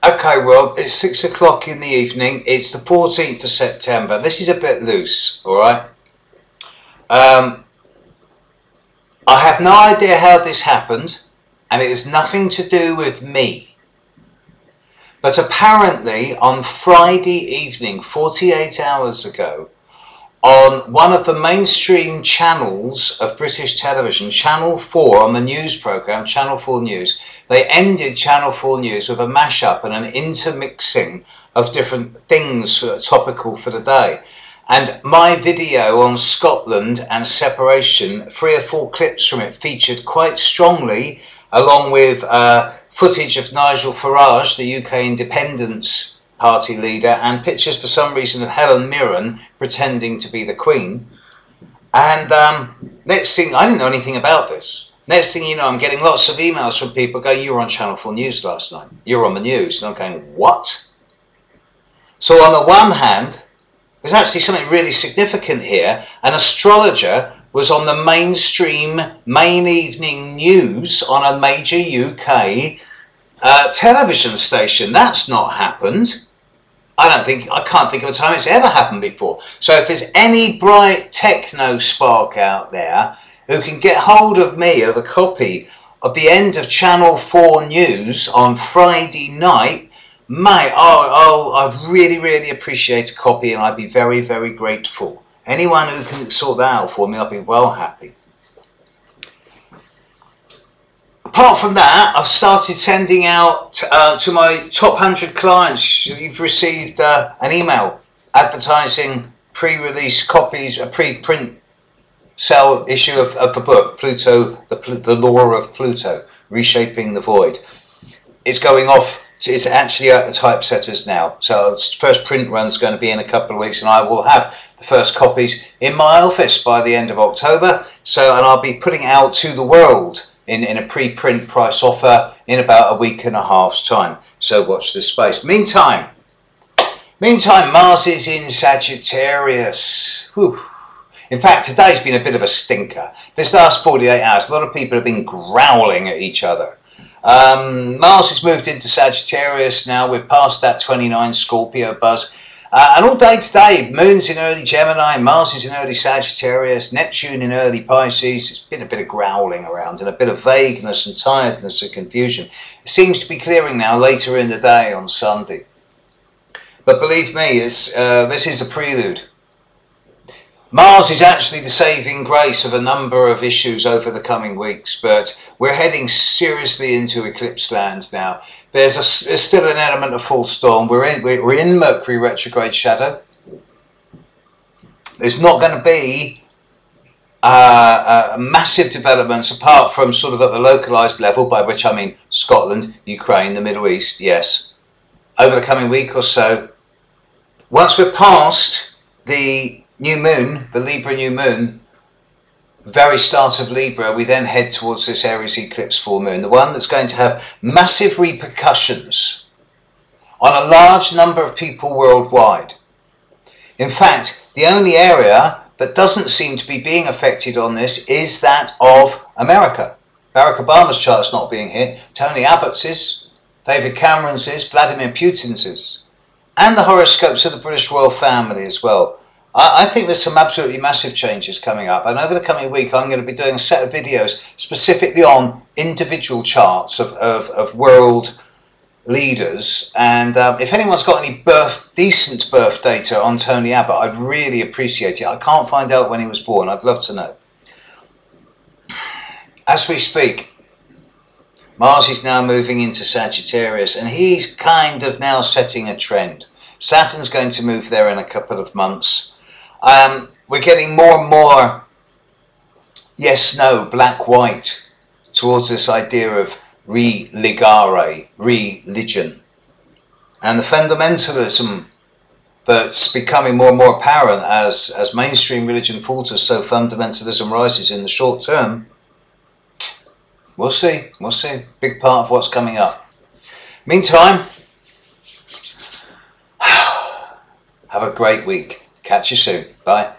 Okay, well, it's 6 o'clock in the evening. It's the 14th of September. This is a bit loose, all right? I have no idea how this happened, and it has nothing to do with me. But apparently, on Friday evening, 48 hours ago, on one of the mainstream channels of British television, Channel 4, on the news programme, Channel 4 News, they ended Channel 4 News with a mashup and an intermixing of different things topical for the day. And my video on Scotland and separation, 3 or 4 clips from it featured quite strongly, along with footage of Nigel Farage, the UK Independence Party leader, and pictures for some reason of Helen Mirren pretending to be the Queen. And next thing, I didn't know anything about this. Next thing you know, I'm getting lots of emails from people going, "You were on Channel 4 News last night. You were on the news." And I'm going, what? So on the one hand, there's actually something really significant here. An astrologer was on the mainstream main evening news on a major UK television station. That's not happened. I can't think of a time it's ever happened before. So if there's any bright techno spark out there who can get hold of me of a copy of the end of Channel 4 News on Friday night, mate, I'd really appreciate a copy, and I'd be very, very grateful. Anyone who can sort that out for me, I'll be well happy. Apart from that, I've started sending out to my top 100 clients. You've received an email advertising pre-release copies, a pre-print sell issue of the book, Pluto, the Law of Pluto, Reshaping the Void. It's going off. It's actually at the typesetters now. So the first print run is going to be in a couple of weeks, and I will have the first copies in my office by the end of October. So, and I'll be putting it out to the world in a pre-print price offer in about a week and a half's time. So watch this space. Meantime, Mars is in Sagittarius. Whew. In fact, today's been a bit of a stinker. This last 48 hours, a lot of people have been growling at each other. Mars has moved into Sagittarius now. We're past that 29 Scorpio buzz. And all day today, Moon's in early Gemini, Mars is in early Sagittarius, Neptune in early Pisces. It's been a bit of growling around and a bit of vagueness and tiredness and confusion. It seems to be clearing now later in the day on Sunday. But believe me, this is a prelude. Mars is actually the saving grace of a number of issues over the coming weeks, but we're heading seriously into eclipse land now. There's still an element of full storm. We're in Mercury retrograde shadow. There's not going to be massive developments apart from sort of at the localised level, by which I mean Scotland, Ukraine, the Middle East, yes, over the coming week or so. Once we're past the new moon, the Libra new moon, very start of Libra, we then head towards this Aries eclipse full moon, the one that's going to have massive repercussions on a large number of people worldwide. In fact, the only area that doesn't seem to be being affected on this is that of America. Barack Obama's chart's not being hit, Tony Abbott's is, David Cameron's is, Vladimir Putin's is, and the horoscopes of the British royal family as well. I think there's some absolutely massive changes coming up, and over the coming week I'm going to be doing a set of videos specifically on individual charts of world leaders, and if anyone's got any decent birth data on Tony Abbott, I'd really appreciate it. I can't find out when he was born. I'd love to know. As we speak, Mars is now moving into Sagittarius, and he's kind of now setting a trend. Saturn's going to move there in a couple of months. We're getting more and more yes, no, black, white towards this idea of religare, religion. And the fundamentalism that's becoming more and more apparent as mainstream religion falters, so fundamentalism rises in the short term. We'll see, we'll see. Big part of what's coming up. Meantime, have a great week. Catch you soon. Bye.